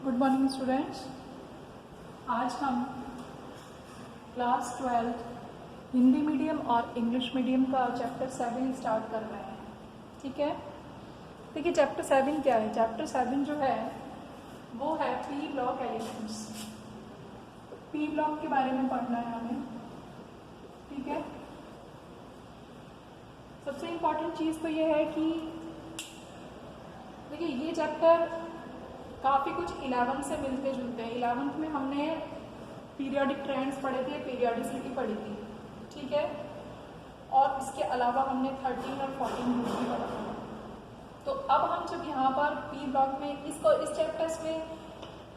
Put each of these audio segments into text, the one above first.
Good morning students. आज हम class 12 Hindi medium और इंग्लिश मीडियम का चैप्टर 7 स्टार्ट कर रहे हैं। ठीक है, देखिए चैप्टर 7 क्या है। चैप्टर 7 जो है वो है P block elements. P block के बारे में पढ़ना है हमें। ठीक है, सबसे इम्पॉर्टेंट चीज़ तो ये है कि देखिए ये चैप्टर काफ़ी कुछ 11 से मिलते जुलते हैं। 11th में हमने पीरियोडिक ट्रेंड्स पढ़े थे, पीरियोडिसिटी पढ़ी थी। ठीक है, और इसके अलावा हमने 13 और 14 ग्रुप भी पढ़ा था। तो अब हम जब यहाँ पर पी ब्लॉक में इस चैप्टर्स में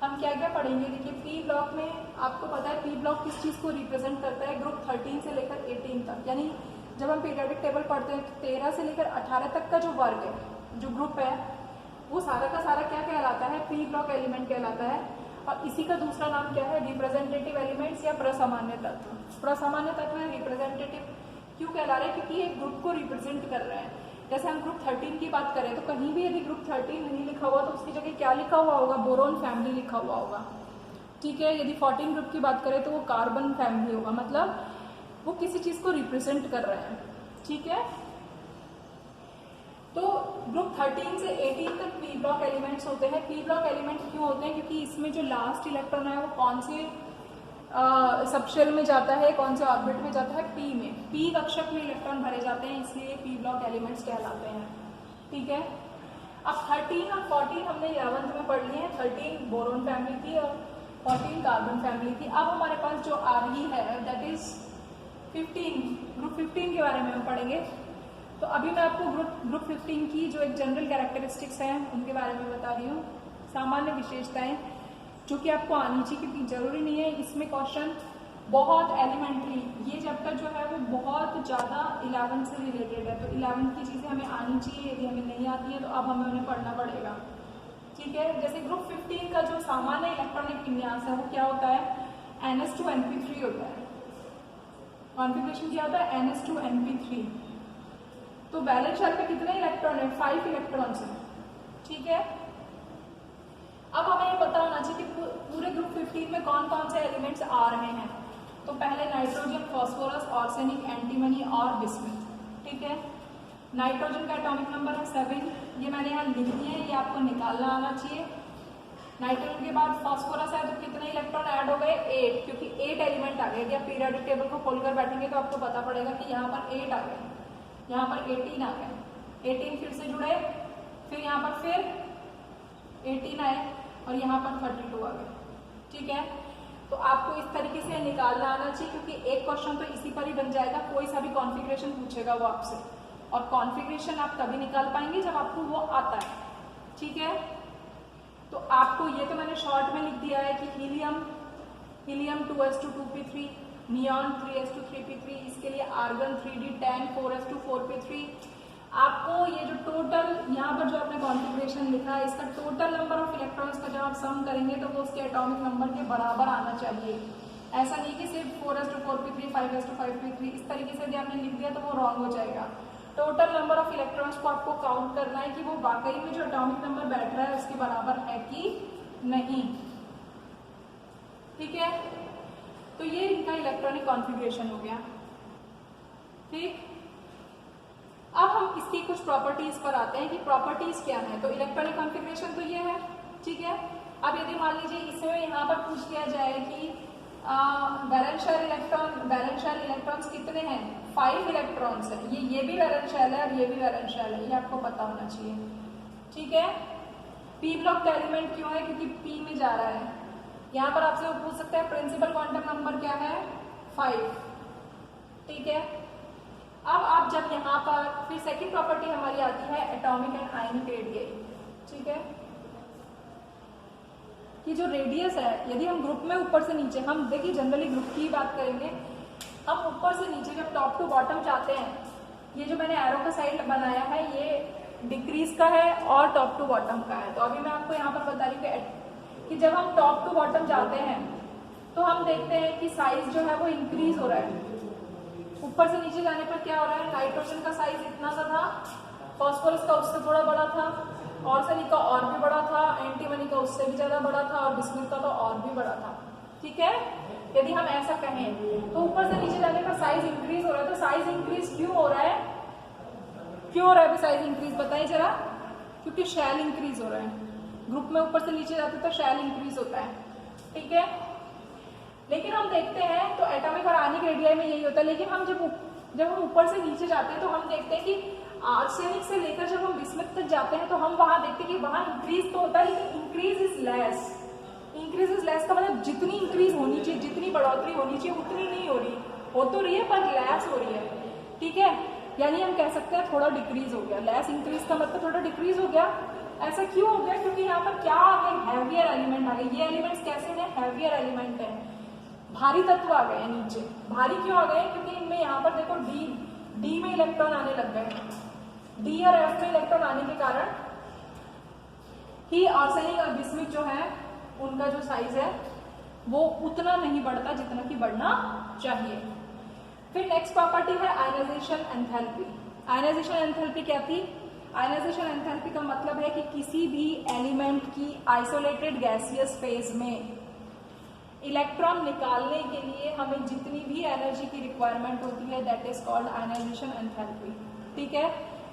हम क्या क्या पढ़ेंगे। देखिए पी ब्लॉक में आपको पता है पी ब्लॉक किस चीज़ को रिप्रेजेंट करता है। ग्रुप 13 से लेकर 18 तक, यानी जब हम पीरियोडिक टेबल पढ़ते हैं तो 13 से लेकर 18 तक का जो वर्ग है, जो ग्रुप है, वो सारा का सारा क्या कहलाता है, पी ब्लॉक एलिमेंट कहलाता है। और इसी का दूसरा नाम क्या है, रिप्रेजेंटेटिव एलिमेंट्स या प्रसामान्य तत्व। प्रसामान्य तत्व है, रिप्रेजेंटेटिव क्यों कहला रहे हैं, क्योंकि ये ग्रुप को रिप्रेजेंट कर रहे हैं। जैसे हम ग्रुप 13 की बात करें तो कहीं भी यदि ग्रुप 13 नहीं लिखा हुआ तो उसकी जगह क्या लिखा हुआ होगा, बोरोन फैमिली लिखा हुआ होगा। ठीक है, यदि 14 ग्रुप की बात करें तो वो कार्बन फैमिली होगा, मतलब वो किसी चीज को रिप्रेजेंट कर रहे हैं। ठीक है, तो ग्रुप 13 से 18 तक पी ब्लॉक एलिमेंट्स होते हैं। पी ब्लॉक एलिमेंट क्यों होते हैं, क्योंकि इसमें जो लास्ट इलेक्ट्रॉन है वो कौन से सबशेल में जाता है, कौन से ऑर्बिट में जाता है, पी में। पी कक्षक में इलेक्ट्रॉन भरे जाते हैं, इसलिए पी ब्लॉक एलिमेंट्स कहलाते हैं। ठीक है, अब 13 और 14 हमने 11th में पढ़ लिए हैं। 13 बोरोन फैमिली थी और 14 कार्बन फैमिली थी। अब हमारे पास जो आ रही है दैट इज 15, ग्रुप 15 के बारे में हम पढ़ेंगे। तो अभी मैं आपको ग्रुप 15 की जो एक जनरल कैरेक्टरिस्टिक्स हैं उनके बारे में बता रही हूँ, सामान्य विशेषताएं जो कि आपको आनी चाहिए, क्योंकि जरूरी नहीं है इसमें क्वेश्चन बहुत एलिमेंट्री, ये चैप्टर जो है वो बहुत ज़्यादा 11 से रिलेटेड है। तो 11 की चीज़ें हमें आनी चाहिए, यदि हमें नहीं आती है तो अब हमें उन्हें पढ़ना पड़ेगा। ठीक है, जैसे ग्रुप 15 का जो सामान्य इलेक्ट्रॉनिक विन्यास है वो क्या होता है, NS2NP3 होता है। कॉन्फ़िगरेशन क्या होता है, NS2NP3। तो वैलेंस शेल पे कितने इलेक्ट्रॉन है, 5 इलेक्ट्रॉन्स हैं। ठीक है, अब हमें ये पता होना चाहिए कि पूरे ग्रुप 15 में कौन कौन से एलिमेंट्स आ रहे हैं। तो पहले नाइट्रोजन, फास्फोरस, आर्सेनिक, एंटीमनी और बिस्मथ। ठीक है, नाइट्रोजन का एटॉमिक नंबर है 7, ये मैंने यहाँ लिख दिया है, ये आपको निकालना आना चाहिए। नाइट्रोजन के बाद फास्फोरस है तो कितने इलेक्ट्रॉन ऐड हो गए, 8, क्योंकि 8 एलिमेंट आ गए। आप पीरियोडिक टेबल को खोलकर बैठेंगे तो आपको पता पड़ेगा कि यहाँ पर 8 आ गए, यहाँ पर 18 आ गए। 18 फिर से जुड़े, फिर यहाँ पर फिर 18 आए और यहाँ पर 32 आ गए। ठीक है, तो आपको इस तरीके से निकालना आना चाहिए, क्योंकि एक क्वेश्चन तो इसी पर ही बन जाएगा। कोई सा भी कॉन्फ़िगरेशन पूछेगा वो आपसे, और कॉन्फ़िगरेशन आप तभी निकाल पाएंगे जब आपको वो आता है। ठीक है, तो आपको ये तो मैंने शॉर्ट में लिख दिया है कि helium 2s2 2p3, neon 3s2 3p3, इसके लिए आर्गन 3d10 4s2 4p3। आपको ये जो टोटल यहाँ पर जो आपने कॉन्फ़िगरेशन लिखा है इसका टोटल नंबर ऑफ इलेक्ट्रॉन्स का जब आप सम करेंगे तो वो उसके एटॉमिक नंबर के बराबर आना चाहिए। ऐसा नहीं कि सिर्फ 4s2 4p3 5s2 5p3 इस तरीके से यदि आपने लिख दिया तो वो रॉन्ग हो जाएगा। टोटल नंबर ऑफ इलेक्ट्रॉन्स को आपको काउंट करना है कि वो वाकई में जो एटॉमिक नंबर बैठ रहा है उसके बराबर है कि नहीं। ठीक है, तो ये इनका इलेक्ट्रॉनिक कॉन्फ़िगरेशन हो गया। ठीक, अब हम इसकी कुछ प्रॉपर्टीज पर आते हैं कि प्रॉपर्टीज क्या है। तो इलेक्ट्रॉनिक कॉन्फ़िगरेशन तो ये है। ठीक है, अब यदि मान लीजिए इसमें यहाँ पर पूछ लिया जाए कि वैलेंस शेल इलेक्ट्रॉन्स कितने हैं, 5 इलेक्ट्रॉन्स है। ये भी वैलेंस शेल है और ये भी वैलेंस शेल है, ये आपको पता होना चाहिए। ठीक है, पी ब्लॉक का एलिमेंट क्यों है, क्योंकि पी में जा रहा है। यहाँ पर आपसे वो पूछ सकते हैं प्रिंसिपल क्वांटम नंबर क्या है, 5। ठीक है, अब आप जब यहाँ पर फिर सेकंड प्रॉपर्टी हमारी आती है एटॉमिक एंड आयनिक रेडियस। ठीक है, कि जो रेडियस है, यदि हम ग्रुप में ऊपर से नीचे, हम देखिए जनरली ग्रुप की बात करेंगे, हम ऊपर से नीचे जब टॉप टू बॉटम जाते हैं, ये जो मैंने एरो का साइड बनाया है ये डिक्रीज का है और टॉप टू बॉटम का है। तो अभी मैं आपको यहाँ पर बता रही हूँ कि जब हम टॉप टू बॉटम जाते हैं तो हम देखते हैं कि साइज जो है वो इंक्रीज हो रहा है। ऊपर से नीचे जाने पर क्या हो रहा है, नाइट्रोजन का साइज इतना सा था, फास्फोरस का उससे थोड़ा बड़ा था, आर्सेनिक का और भी बड़ा था, एंटीमनी का उससे भी ज्यादा बड़ा था और बिस्मुथ का तो और भी बड़ा था। ठीक है, यदि हम ऐसा कहें तो ऊपर से नीचे जाने पर साइज इंक्रीज हो रहा है। तो साइज इंक्रीज क्यों हो रहा है, क्यों हो रहा है साइज इंक्रीज, बताइए जरा। क्योंकि शेल इंक्रीज हो रहा है। ग्रुप में ऊपर से नीचे जाते तो शेल इंक्रीज होता है। ठीक है, लेकिन हम देखते हैं तो एटॉमिक और आनिक रेडियाई में यही होता है। लेकिन हम जब हम ऊपर से नीचे जाते हैं तो हम देखते हैं कि आर्सेनिक से लेकर जब हम बिस्मुथ तक जाते हैं तो हम वहां देखते हैं कि वहां इंक्रीज तो होता है, लेकिन increase is less. Increase is less का मतलब जितनी इंक्रीज होनी चाहिए, जितनी बढ़ोतरी होनी चाहिए उतनी नहीं हो रही, हो तो रही है पर लेस हो रही है। ठीक है, यानी हम कह सकते हैं थोड़ा डिक्रीज हो गया। लेस इंक्रीज का मतलब थोड़ा डिक्रीज हो गया। ऐसा क्यों हो गया, क्योंकि यहाँ पर क्या आ गए, हैवियर एलिमेंट आ गए। ये एलिमेंट्स कैसे हैं, हैवियर एलिमेंट है, भारी तत्व आ गए नीचे। भारी क्यों आ गए, क्योंकि इनमें यहाँ पर देखो डी में इलेक्ट्रॉन आने लग गए। डी और एफ में इलेक्ट्रॉन आने के कारण ही आर्सेनिक और बिस्मुथ जो है उनका जो साइज है वो उतना नहीं बढ़ता जितना कि बढ़ना चाहिए। फिर नेक्स्ट प्रॉपर्टी है आयनाइजेशन एंथैल्पी। आयनाइजेशन एंथैल्पी क्या थी, आयनाइजेशन एंथैल्पी का मतलब है कि किसी भी एलिमेंट की आइसोलेटेड गैसियस फेज में इलेक्ट्रॉन निकालने के लिए हमें जितनी भी एनर्जी की रिक्वायरमेंट होती है that is called ionisation enthalpy. ठीक है,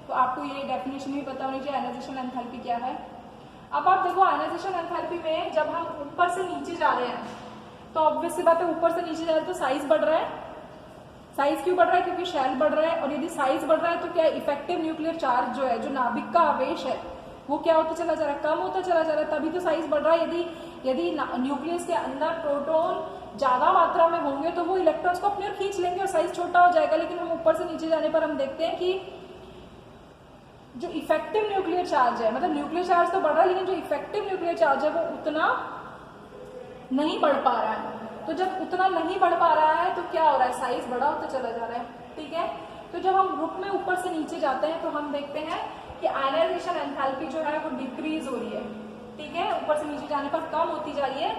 तो आपको ये डेफिनेशन भी पता होनी चाहिए आयनाइजेशन एंथैल्पी क्या है। अब आप देखो आयनाइजेशन एंथैल्पी में जब हम ऊपर से नीचे जा रहे हैं तो ऑब्वियस सी बात है ऊपर से नीचे जा रहे हैं तो साइज बढ़ रहा है। साइज क्यों बढ़ रहा है, क्योंकि शेल बढ़ रहा है। और यदि साइज बढ़ रहा है तो क्या इफेक्टिव न्यूक्लियर चार्ज जो है, जो नाभिक का आवेश है, वो क्या होता चला जा रहा है, कम होता चला जा रहा है, तभी तो साइज बढ़ रहा है। यदि न्यूक्लियस के अंदर प्रोटॉन ज्यादा मात्रा में होंगे तो वो इलेक्ट्रॉन्स को अपनी ओर खींच लेंगे और साइज छोटा हो जाएगा। लेकिन हम ऊपर से नीचे जाने पर हम देखते हैं कि जो इफेक्टिव न्यूक्लियर चार्ज है, मतलब न्यूक्लियर चार्ज तो बढ़ रहा है लेकिन जो इफेक्टिव न्यूक्लियर चार्ज है वो उतना नहीं बढ़ पा रहा है। तो जब उतना नहीं बढ़ पा रहा है तो क्या हो रहा है, साइज बड़ा होता चला जा रहा है। ठीक है, तो जब हम ग्रुप में ऊपर से नीचे जाते हैं तो हम देखते हैं कि आयनाइजेशन एंथैल्पी जो है वो डिक्रीज हो रही है। ठीक है, ऊपर से नीचे जाने पर कम होती जा रही है।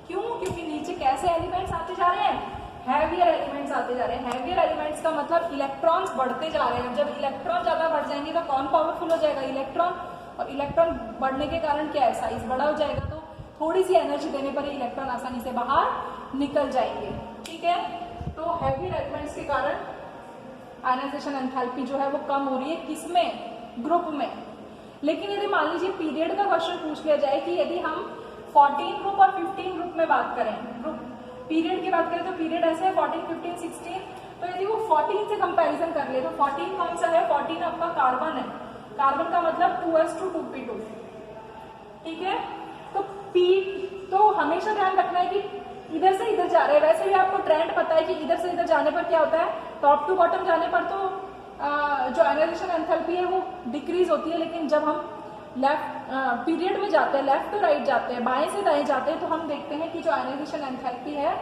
क्यों, क्योंकि नीचे कैसे एलिमेंट्स आते जा रहे हैं, हैवियर एलिमेंट्स आते जा रहे हैं। हैवियर एलिमेंट्स का मतलब इलेक्ट्रॉन्स बढ़ते जा रहे हैं। जब इलेक्ट्रॉन ज्यादा बढ़ जाएंगे तो कौन पावरफुल हो जाएगा, इलेक्ट्रॉन। और इलेक्ट्रॉन बढ़ने के कारण क्या है, साइज बड़ा हो जाएगा। तो थोड़ी सी एनर्जी देने पर इलेक्ट्रॉन आसानी से बाहर निकल जाएंगे। ठीक है, तो हैवियर एलिमेंट्स के कारण आयनाइजेशन एंथैल्पी जो है वो कम हो रही है, किसमें, ग्रुप में। लेकिन यदि मान लीजिए पीरियड का क्वेश्चन पूछ लिया जाए कि यदि हम 14 ग्रुप और 15 ग्रुप में बात करें, ग्रुप पीरियड की बात करें तो पीरियड ऐसे है 14, 15, 16। तो यदि वो 14 से कंपैरिजन कर ले तो 14 कौन सा है, 14 आपका कार्बन है। कार्बन का मतलब 2s2 2p2। ठीक है, तो हमेशा ध्यान रखना है कि इधर से इधर जा रहे हैं। वैसे भी आपको ट्रेंड पता है कि इधर से इधर जाने पर क्या होता है, टॉप टू बॉटम जाने पर तो जो आयनाइजेशन एंथैल्पी है वो डिक्रीज होती है। लेकिन जब हम लेफ्ट पीरियड में जाते हैं, लेफ्ट टू राइट जाते हैं, बाएं से दाएं जाते हैं, तो हम देखते हैं कि जो आयनाइजेशन एंथैल्पी है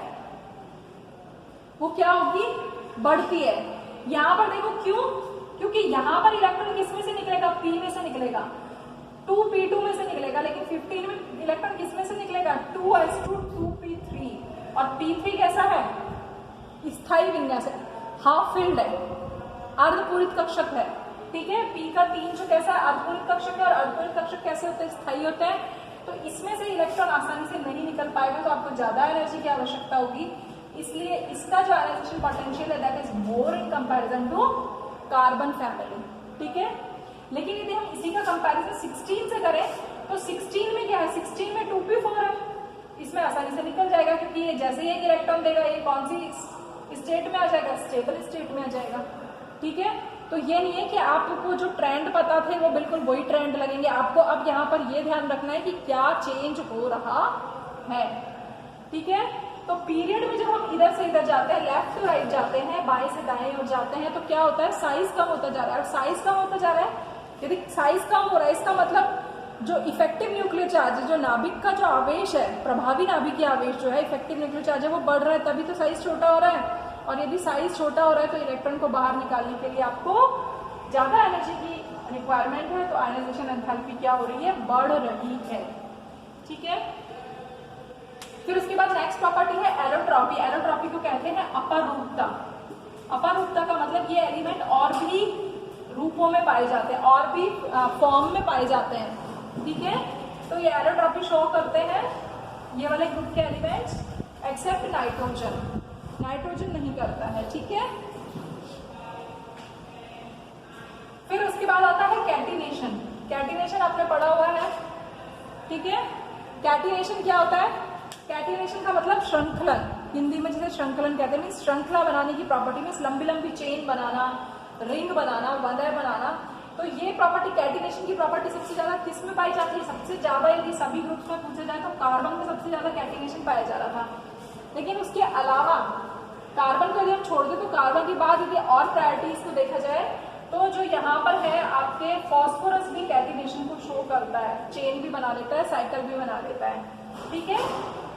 वो क्या होगी, बढ़ती है। यहाँ पर देखो क्यों, क्योंकि यहाँ पर इलेक्ट्रॉन किसमें से निकलेगा, पी में से निकलेगा, 2p2 में से निकलेगा। लेकिन 15 में इलेक्ट्रॉन किसमें से निकलेगा, 2s2 2p3। और p3 कैसा है, स्थायी विन्यास है, हाफ फिल्ड है, अर्धपूरित कक्षक है। ठीक है, p का 3 जो कैसा है, अर्धपूरित कक्षक है। और अर्धपूरित कक्षक कैसे होते हैं, स्थायी होते हैं। तो इसमें से इलेक्ट्रॉन आसानी से नहीं निकल पाएगा, तो आपको ज्यादा एनर्जी की आवश्यकता होगी। इसलिए इसका जो आयनाइजेशन पोटेंशियल है that is more in comparison to carbon family. ठीक है, लेकिन यदि हम इसी का कंपैरिजन 16 से करें तो 16 में क्या है, 16 में 2p4 है। इसमें आसानी से निकल जाएगा क्योंकि ये जैसे ही एक इलेक्ट्रॉन देगा ये कौन सी स्टेट में आ जाएगा, स्टेबल स्टेट में आ जाएगा। ठीक है, तो ये नहीं है कि आपको जो ट्रेंड पता थे वो बिल्कुल वही ट्रेंड लगेंगे। आपको अब यहाँ पर ये ध्यान रखना है कि क्या चेंज हो रहा है। ठीक है, तो पीरियड में जब हम इधर से इधर जाते हैं, लेफ्ट टू राइट जाते हैं, बाएं से दाएं ओर जाते हैं, तो क्या होता है, साइज कम होता जा रहा है। और साइज कम होता जा रहा है, यदि साइज कम हो रहा है इसका मतलब जो इफेक्टिव न्यूक्लियर चार्ज, जो नाभिक का जो आवेश है, प्रभावी नाभिकीय आवेश जो है, इफेक्टिव न्यूक्लियर चार्ज है, वो बढ़ रहा है, तभी तो साइज छोटा हो रहा है। और यदि साइज छोटा हो रहा है तो इलेक्ट्रॉन को बाहर निकालने के लिए आपको ज्यादा एनर्जी की रिक्वायरमेंट है। तो आयनाइजेशन एंथैल्पी क्या हो रही है, बढ़ रही है। ठीक है, फिर उसके बाद नेक्स्ट प्रॉपर्टी है एरोट्रॉपी। एरोट्रॉपी को कहते हैं अपरूपता। अपरूपता का मतलब ये एलिमेंट और भी रूपों में पाए जाते हैं, और भी फॉर्म में पाए जाते हैं। ठीक है, तो ये एरोट्रॉपी शो करते हैं ये वाले ग्रुप के एलिमेंट्स, एक्सेप्ट नाइट्रोजन। नाइट्रोजन नहीं करता है, ठीक है। फिर उसके बाद आता है कैटिनेशन। कैटिनेशन आपने पढ़ा हुआ है, ठीक है। कैटिनेशन क्या होता है? कैटिनेशन का मतलब श्रृंखलन, हिंदी में जिसे श्रृंखलन कहते हैं, मीन्स श्रृंखला बनाने की प्रॉपर्टी, मीन्स लंबी लंबी चेन बनाना, रिंग बनाना, वलय बनाना। तो ये प्रॉपर्टी, कैटिनेशन की प्रॉपर्टी सबसे ज्यादा किस में पाई जाती है? सबसे ज्यादा यदि सभी ग्रुप्स में पूछा जाए तो कार्बन में सबसे ज्यादा कैटिनेशन पाया जा रहा था। लेकिन उसके अलावा कार्बन को यदि हम छोड़ दें तो कार्बन के बाद यदि और प्रायोरिटीज को देखा जाए तो जो यहाँ पर है आपके फॉस्फोरस भी कैटिनेशन को शो करता है, चेन भी बना लेता है, साइकिल भी बना लेता है, ठीक है।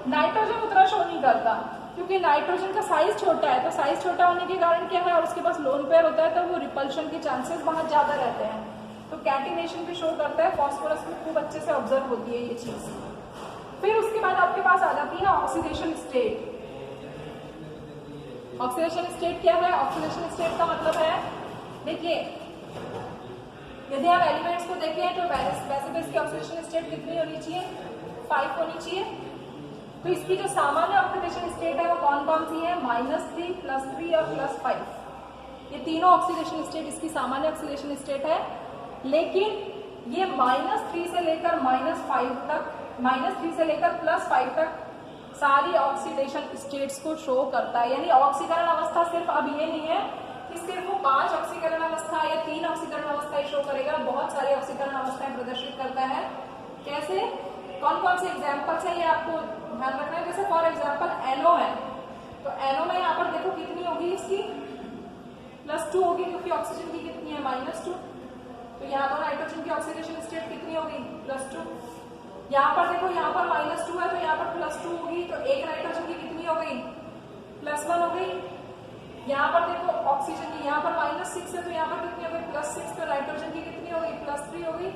नाइट्रोजन उतना शो नहीं करता क्योंकि नाइट्रोजन का साइज छोटा है, तो साइज छोटा होने के कारण क्या है, और उसके पास लोन पेयर होता है तो वो रिपल्शन के चांसेस बहुत ज्यादा रहते हैं। तो कैटिनेशन भी शो करता है, फॉस्फोरस में खूब अच्छे से ऑब्जर्व होती है ये चीज। फिर उसके बाद आपके पास आ जाती है ऑक्सीडेशन स्टेट। ऑक्सीडेशन स्टेट क्या है? ऑक्सीडेशन स्टेट का मतलब है, देखिए यदि आप एलिमेंट्स को देखें तो वैसे तो इसकी ऑक्सीडेशन स्टेट कितनी होनी चाहिए? 5 होनी चाहिए। तो इसकी जो सामान्य ऑक्सीडेशन स्टेट है वो कौन कौन सी है? -3, +3 और +5। ये तीनों ऑक्सीडेशन स्टेट इसकी सामान्य ऑक्सीडेशन स्टेट है। लेकिन ये -3 से लेकर -5 तक, -3 से लेकर +5 तक सारी ऑक्सीडेशन स्टेट्स को शो करता है। यानी ऑक्सीकरण अवस्था सिर्फ अब ये नहीं है कि सिर्फ वो 5 ऑक्सीकरण अवस्था या 3 ऑक्सीकरण अवस्थाएं शो करेगा, बहुत सारी ऑक्सीकरण अवस्थाएं प्रदर्शित करता है। कैसे? कौन कौन से एग्जाम्पल्स है ये आपको ध्यान रखना है। जैसे फॉर एग्जाम्पल NO है, तो NO में यहाँ पर देखो कितनी होगी इसकी? +2 होगी क्योंकि ऑक्सीजन की कितनी है? -2। तो यहाँ पर नाइट्रोजन की ऑक्सीडेशन स्टेट कितनी होगी? +2। यहाँ पर देखो, यहाँ पर -2 है तो यहाँ पर +2 होगी, तो एक नाइट्रोजन की कितनी हो गई? +1 हो गई। यहाँ पर देखो ऑक्सीजन की, यहाँ पर -6 है तो यहाँ पर कितनी हो गई? +6। तो नाइट्रोजन की कितनी हो गई? +3 हो गई।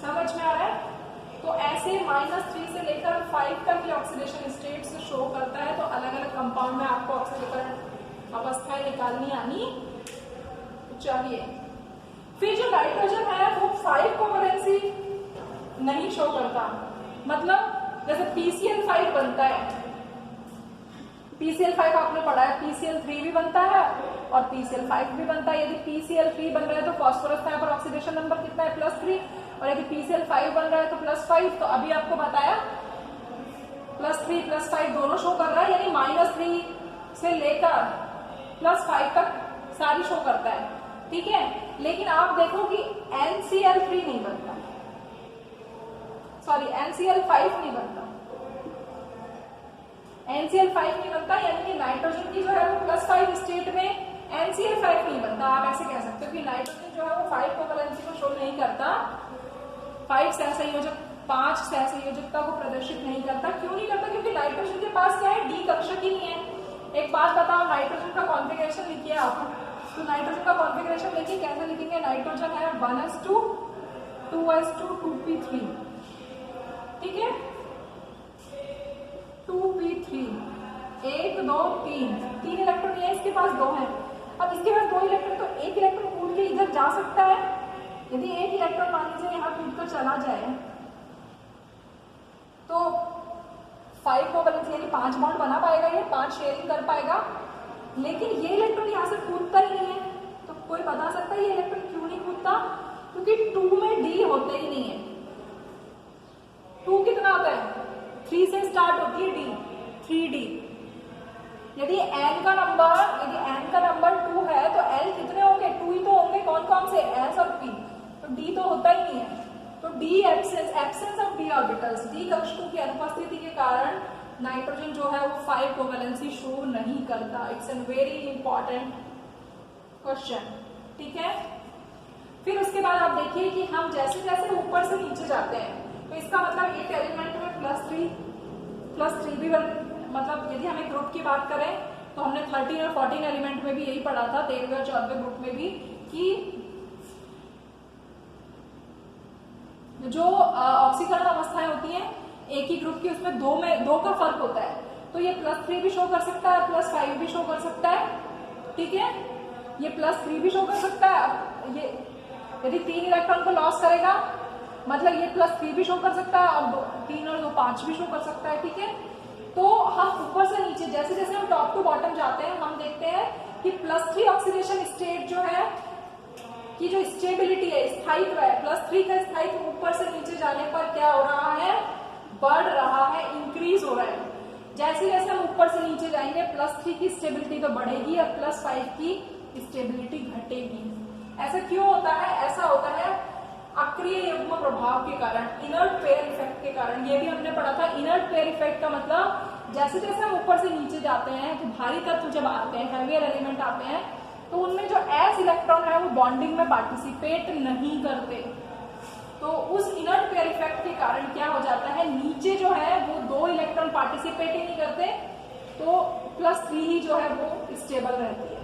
समझ में आ रहा है? तो ऐसे -3 से लेकर 5 तक की ऑक्सीडेशन स्टेट्स शो करता है। तो अलग अलग कंपाउंड में आपको ऑक्सीकरण अवस्थाएं निकालनी आनी चाहिए। फिर जो नाइट्रोजन है वो 5 कोवैलेंसी नहीं शो करता। मतलब जैसे PCl5 बनता है, PCl5 आपने पढ़ा है, PCl3 भी बनता है और PCl5 भी बनता है। यदि PCl3 बन रहा है तो फॉस्फोरस का यहाँ पर ऑक्सीडेशन नंबर कितना है? +3। और यदि PCl5 बन रहा है तो +5। तो अभी आपको बताया +3 +5 दोनों शो कर रहा है, यानी -3 से लेकर +5 तक सारी शो करता है, ठीक है। लेकिन आप देखो कि NCl3 नहीं बनता, सॉरी NCl5 नहीं बनता, NCl5 नहीं बनता, यानी कि नाइट्रोजन की जो है वो +5 स्टेट में NCl5 नहीं बनता। आप ऐसे कह सकते हो कि नाइट्रोजन जो है वो 5 कोवैलेंसी को शो नहीं करता, 5 सहसंयोजक 5 सहसंयोजकता को प्रदर्शित नहीं करता। क्यों नहीं करता? क्योंकि नाइट्रोजन के पास क्या है? D कक्षक ही नहीं है। एक बात बताओ, नाइट्रोजन का कॉन्फ़िगरेशन लिखिए आप। तो नाइट्रोजन का कॉन्फ़िगरेशन लिखिए, कैसे लिखेंगे? नाइट्रोजन है 1s2 2s2 2p3, ठीक है। 2p3 1 2 3 इलेक्ट्रॉन है इसके पास, 2 है। अब इसके पास 2 इलेक्ट्रॉन, तो एक इलेक्ट्रॉन कूद के इधर जा सकता है। यदि एक इलेक्ट्रॉन मान लीजिए यहाँ कूद कर चला जाए तो 5 कोवैलेंसी यानी 5 बॉन्ड बना पाएगा, ये 5 शेयरिंग कर पाएगा। लेकिन ये इलेक्ट्रॉन यहाँ से कूदता ही नहीं है। तो कोई बता सकता है ये इलेक्ट्रॉन क्यों नहीं कूदता? क्योंकि 2 में D होता ही नहीं है। 2 कितना होता है? 3 से स्टार्ट होती है D, 3D। यदि n का नंबर 2 है तो L कितने होंगे? 2 ही तो होंगे। कौन कौन से? S और P। तो D तो होता ही नहीं है। तो D absence of D orbitals, D कक्षकों की अनुपस्थिति के कारण नाइट्रोजन जो है वो 5 कोवैलेंसी शो नहीं करता। It's an very important question, ठीक है। फिर उसके बाद आप देखिए कि हम जैसे जैसे ऊपर से नीचे जाते हैं तो इसका मतलब एक एलिमेंट में +3 भी मतलब यदि हम एक ग्रुप की बात करें तो हमने 13 और 14 एलिमेंट में भी यही पढ़ा था, 13वें और 14वें ग्रुप में भी, कि जो ऑक्सीकरण अवस्थाएं होती हैं एक ही ग्रुप की, उसमें दो का फर्क होता है। तो ये +3 भी शो कर सकता है, +5 भी शो कर सकता है, ठीक है। ये +3 भी शो कर सकता है। ये यदि 3 इलेक्ट्रॉन को लॉस करेगा, मतलब ये +3 भी शो कर सकता है और 3 और 2 5 भी शो कर सकता है, ठीक है। तो हम ऊपर से नीचे जैसे जैसे हम टॉप टू बॉटम जाते हैं हम देखते हैं कि +3 ऑक्सीडेशन स्टेट जो है कि जो स्टेबिलिटी है, स्थायित्व है, +3 का स्थायित्व ऊपर से नीचे जाने पर क्या हो रहा है, बढ़ रहा है, इंक्रीज हो रहा है। जैसे जैसे हम ऊपर से नीचे जाएंगे +3 की स्टेबिलिटी तो बढ़ेगी और +5 की स्टेबिलिटी घटेगी। ऐसा क्यों होता है? ऐसा होता है अक्रिय युग्म प्रभाव के कारण, इनर्ट पेयर इफेक्ट के कारण। ये भी हमने पढ़ा था। इनर्ट पेयर इफेक्ट का मतलब जैसे जैसे हम ऊपर से नीचे जाते हैं तो भारी तत्व जब आते हैं, हेवियर एलिमेंट आते हैं, तो उनमें जो s इलेक्ट्रॉन है वो बॉन्डिंग में पार्टिसिपेट नहीं करते। तो उस इनर्ट पेयर इफेक्ट के कारण क्या हो जाता है, नीचे जो है वो 2 इलेक्ट्रॉन पार्टिसिपेट ही नहीं करते, तो +3 ही जो है वो स्टेबल रहती है,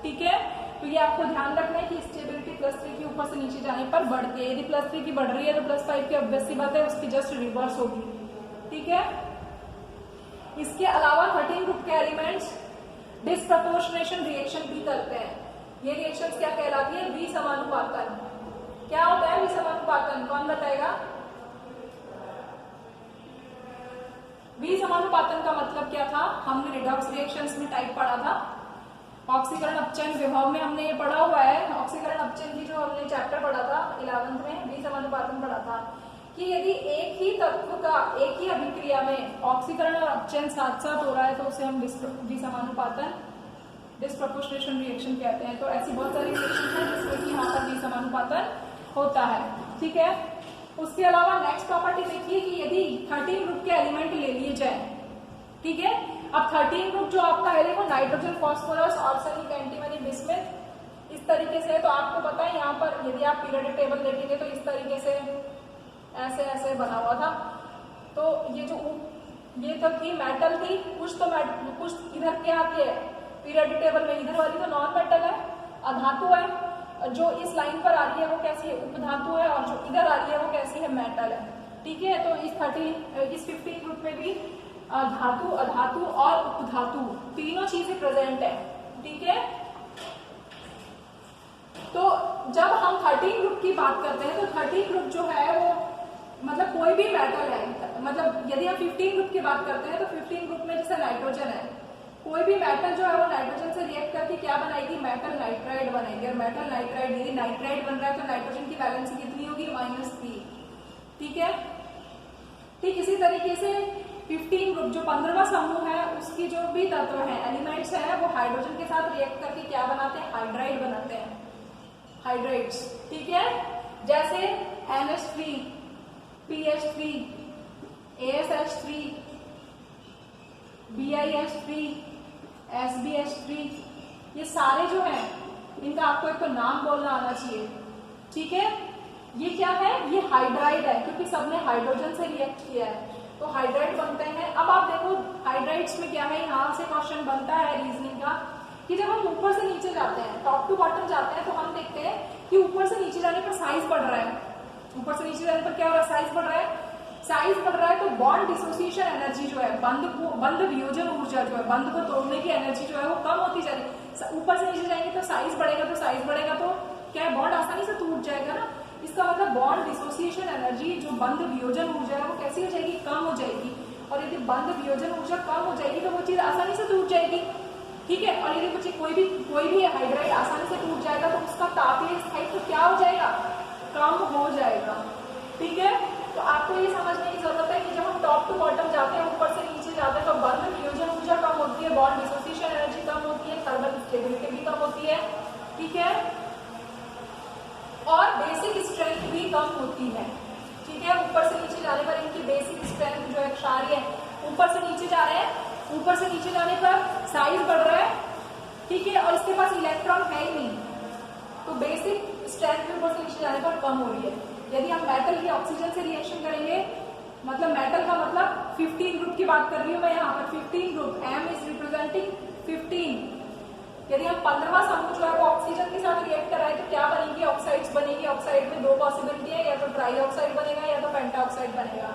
ठीक है। तो ये आपको ध्यान रखना है कि स्टेबिलिटी +3 की ऊपर से नीचे जाने पर बढ़ती है। यदि +3 की बढ़ रही है तो +5 की ऑब्वियस सी बात है उसकी जस्ट रिवर्स होगी, ठीक है। इसके अलावा 13 ग्रुप के एलिमेंट्स डिस्प्रपोर्शनेशन रिएक्शन भी करते हैं। ये रिएक्शंस क्या कहलाती है? विसमानुपातन। क्या होता है विसमानुपातन? कौन बताएगा? विसमानुपातन का मतलब क्या था? हमने रिडॉक्स रिएक्शंस में टाइप पढ़ा था, ऑक्सीकरण अपचयन विभव में हमने ये पढ़ा हुआ है। ऑक्सीकरण अपचयन की जो हमने चैप्टर पढ़ा था 11th में, विसमानुपातन पढ़ा था कि यदि एक ही तत्व का एक ही अभिक्रिया में ऑक्सीकरण और अपचयन साथ साथ हो रहा है तो उसे हम विसमानुपातन, डिस्प्रपोर्शनेशन रिएक्शन कहते हैं। तो ऐसी बहुत सारी रिएक्शन है जिसमें कि यहाँ पर विसमानुपातन होता है, ठीक है। उसके अलावा नेक्स्ट प्रॉपर्टी देखिए कि यदि 13 ग्रुप के एलिमेंट ले लिए जाए, ठीक है। अब 13 ग्रुप जो आपका है वो nitrogen, phosphorus, arsenic, antimony, bismuth इस तरीके से है। तो आपको पता है यहाँ पर यदि आप पीरियोडिक टेबल देखेंगे तो इस तरीके से ऐसे ऐसे बना हुआ था। तो ये तो थी मेटल थी, कुछ इधर क्या आती है पीरियोडिक टेबल में, इधर वाली तो नॉन मेटल है, अधातु है। जो इस लाइन पर आ रही है वो कैसी है? उपधातु है, और जो इधर आ रही है वो कैसी है? मेटल है, ठीक है। तो इस 15 ग्रुप में भी धातु, अधातु और उपधातु तीनों चीजें प्रेजेंट है, ठीक है। तो जब हम 13 ग्रुप की बात करते हैं तो 13 ग्रुप जो है वो मतलब कोई भी मेटल है, मतलब यदि हम 15 ग्रुप की बात करते हैं तो 15 ग्रुप में जैसे नाइट्रोजन है, कोई भी मेटल जो है वो नाइट्रोजन से रिएक्ट करके क्या बनाएगी? मेटल नाइट्राइड बनेगी। और मेटल नाइट्राइड, यदि नाइट्राइड बन रहा है तो नाइट्रोजन की वैलेंसी कितनी होगी? -3, ठीक है। ठीक इसी तरीके से 15 ग्रुप जो 15वां समूह है उसकी जो भी तत्व है, एलिमेंट्स है, वो हाइड्रोजन के साथ रिएक्ट करके क्या बनाते हैं? हाइड्राइड बनाते हैं, हाइड्राइड्स, ठीक है। जैसे NH3, PH3, ASH3, BiH3, SbH3, ये सारे जो हैं इनका आपको एक तो नाम बोलना आना चाहिए, ठीक है। ये क्या है? ये हाइड्राइड है क्योंकि सबने हाइड्रोजन से रिएक्ट किया है तो हाइड्राइड बनते हैं। अब आप देखो हाइड्राइड्स में क्या है, यहाँ से क्वेश्चन बनता है रीजनिंग का कि जब हम ऊपर से नीचे जाते हैं, टॉप टू बॉटम जाते हैं, तो हम देखते हैं कि ऊपर से नीचे जाने पर साइज बढ़ रहा है। ऊपर से नीचे जाने पर क्या हो रहा है? साइज बढ़ रहा है। साइज बढ़ रहा है तो बॉन्ड डिसोसिएशन एनर्जी जो है, बंध वियोजन ऊर्जा जो है, बंध को तोड़ने की एनर्जी जो है वो कम होती जा रही है। ऊपर से नीचे जाएंगे तो साइज बढ़ेगा, तो क्या है? बॉन्ड आसानी से टूट जाएगा ना। इसका मतलब बॉन्ड डिसोसिएशन एनर्जी जो बंध वियोजन ऊर्जा है वो कैसी हो जाएगी? कम हो जाएगी। और यदि बंध वियोजन ऊर्जा कम हो जाएगी तो वो चीज आसानी से टूट जाएगी, ठीक है। और यदि कुछ कोई भी हाइड्राइड आसानी से टूट जाएगा तो उसका तापीय स्थायित्व क्या हो जाएगा? कम हो जाएगा, ठीक है। तो आपको ये समझने की जरूरत है कि जब हम टॉप टू बॉटम जाते हैं, ऊपर से नीचे जाते हैं, तो बंध वियोजन ऊर्जा कम होती है, बॉन्ड डिसोसिएशन एनर्जी कम होती है, थर्मल स्टेबिलिटी भी कम होती है, ठीक है। और बेसिक स्ट्रेंथ भी कम होती है, ठीक है। ऊपर से नीचे जाने पर इनकी बेसिक स्ट्रेंथ जो है क्षारीय, ऊपर से नीचे जा रहे हैं, ऊपर से नीचे जाने पर साइज बढ़ रहा है, ठीक है। और इसके पास इलेक्ट्रॉन है ही नहीं, तो बेसिक स्ट्रेंथ भी ऊपर से नीचे जाने पर कम हो रही है। यदि हम मेटल की ऑक्सीजन से रिएक्शन करेंगे, मतलब मेटल का मतलब 15 ग्रुप की बात कर रही हूं मैं यहाँ पर, 15 ग्रुप, M इज रिप्रेजेंटिंग 15। यदि हम 15वां समूह जो है वो ऑक्सीजन के साथ रिएक्ट कराए तो क्या बनेगी? ऑक्साइड्स बनेगी। ऑक्साइड में 2 पॉसिबिलिटी है, या तो ट्राई ऑक्साइड बनेगा या तो पेंटाऑक्साइड बनेगा।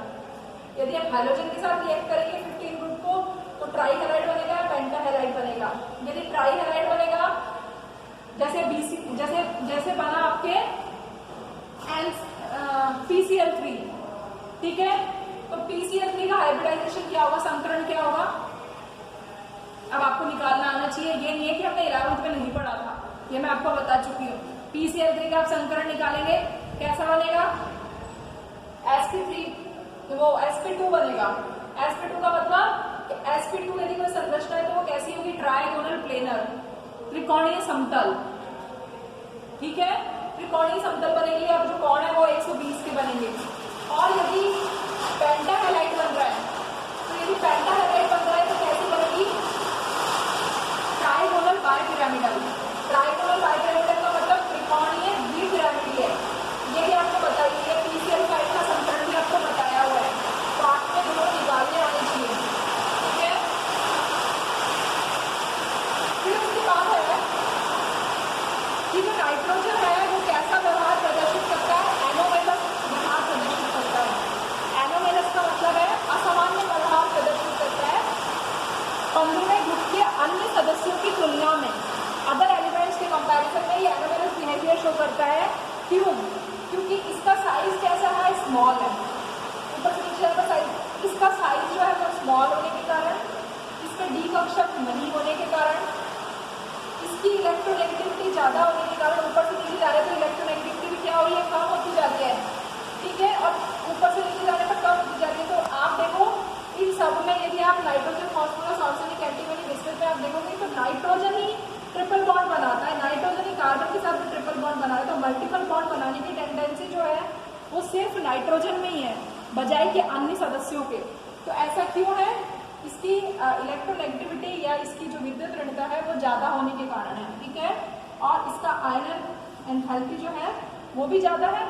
यदि हम हाइड्रोजन के साथ रिएक्ट करेंगे 15 ग्रुप को तो ट्राई हैलाइड बनेगा या पेंटा हैलाइड बनेगा। यदि ट्राई हैलाइड बनेगा जैसे बना आपके PCl3, ठीक है। तो PCl3 का हाइब्रिडाइजेशन क्या होगा, संकरण क्या होगा, अब आपको निकालना आना चाहिए। ये नहीं है कि हमने 11वीं में नहीं पढ़ा था, ये मैं आपको बता चुकी हूँ। PCl3 का आप संकरण निकालेंगे, कैसा बनेगा, sp3, तो वो sp2 बनेगा। sp2 का मतलब sp2 यदि कोई संरचना है तो वो कैसी होगी, ट्राइगोनल प्लेनर, त्रिकोणीय समतल, ठीक है। त्रिकोणीय समतल बनेगी और जो कोण है वो 120 के बनेंगे। और यदि पेंटाहेलाइड बन रहा है, तो यदि पेंटाहेलाइड बन रहा है तो कैसी बनेगी, ट्राइगोनल बाइपिरामिडल। ट्राइगोनल बाइपिरामिडल का मतलब त्रिकोणीय द्विपिरामिडीय, ये भी आपको बताइए, ये PCl5 का संकरण भी आपको बताया हुआ है, तो आपने दोनों निकालने आने चाहिए, ठीक है। फिर उसके बाद है कि जो नाइट्रोजन है वो कैसा व्यवहार प्रदर्शित करता है, एनोमेलस व्यवहार प्रदर्शित करता है। एनोमेलस का मतलब है असामान्य व्यवहार प्रदर्शित करता है पंद्रहवें ग्रुप के अन्य सदस्यों की तुलना में। अदर एलिमेंट्स के कंपैरिजन में ये एनोमेलस बिहेवियर शो करता है। क्यों, क्योंकि इसका साइज कैसा है, स्मॉल है, ऊपर से नीचे का साइज, इसका साइज जो है वो स्मॉल होने के कारण, इसके डी कक्षक नहीं होने के कारण, इसकी इलेक्ट्रोनेगेटिविटी ज्यादा होने के कारण, ऊपर से नीचे जा रहे तो इलेक्ट्रोनेगेटिविटी भी क्या हो रही है, कम होती जाती है, ठीक है। और ऊपर से नीचे जाने पर कम होती जाती है। तो आप देखो इन सब में यदि आप nitrogen, phosphorus, arsenic, antimony, biscuit में आप देखोगे तो नाइट्रोजन ही ट्रिपल बॉन्ड बनाता है, नाइट्रोजन ही कार्बन के साथ भी ट्रिपल बॉन्ड बना है। तो मल्टीपल बॉन्ड बनाने की टेंडेंसी जो है वो सिर्फ नाइट्रोजन में ही है, बजाय कि अन्य सदस्यों के। तो ऐसा क्यों है, इसकी इलेक्ट्रोनेगेटिविटी या इसकी जो विद्युत ऋणता है वो ज्यादा होने के कारण है, ठीक है। और इसका आयनन एंथैल्पी जो है वो भी ज्यादा है।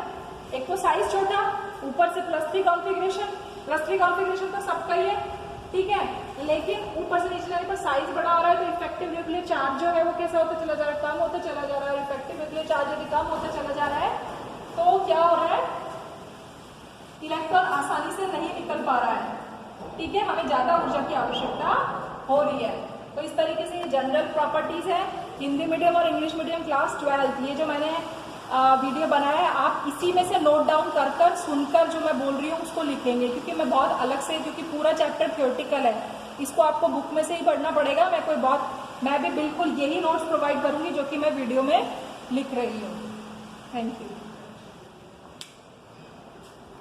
एक तो साइज छोटा, ऊपर से +3 कॉन्फ़िगरेशन, +3 कॉन्फ़िगरेशन तो सबका ही है, ठीक है। लेकिन ऊपर से नीचे जाने पर साइज बड़ा हो रहा है, तो इफेक्टिव न्यूक्लियर चार्ज जो है वो कैसा होता चला जा रहा है, कम होता चला जा रहा है। इफेक्टिव न्यूक्लियर चार्ज यदि कम होता चला जा रहा है तो क्या हो रहा है, इलेक्ट्रॉन आसानी से नहीं निकल पा रहा है, ठीक है, हमें ज्यादा ऊर्जा की आवश्यकता हो रही है। तो इस तरीके से ये जनरल प्रॉपर्टीज है। हिंदी मीडियम और इंग्लिश मीडियम क्लास 12, ये जो मैंने वीडियो बनाया है आप इसी में से नोट डाउन कर कर सुनकर जो मैं बोल रही हूँ उसको लिखेंगे, क्योंकि मैं बहुत अलग से, क्योंकि पूरा चैप्टर थ्योरेटिकल है, इसको आपको बुक में से ही पढ़ना पड़ेगा। मैं भी बिल्कुल यही नोट्स प्रोवाइड करूंगी जो कि मैं वीडियो में लिख रही हूँ। Thank you.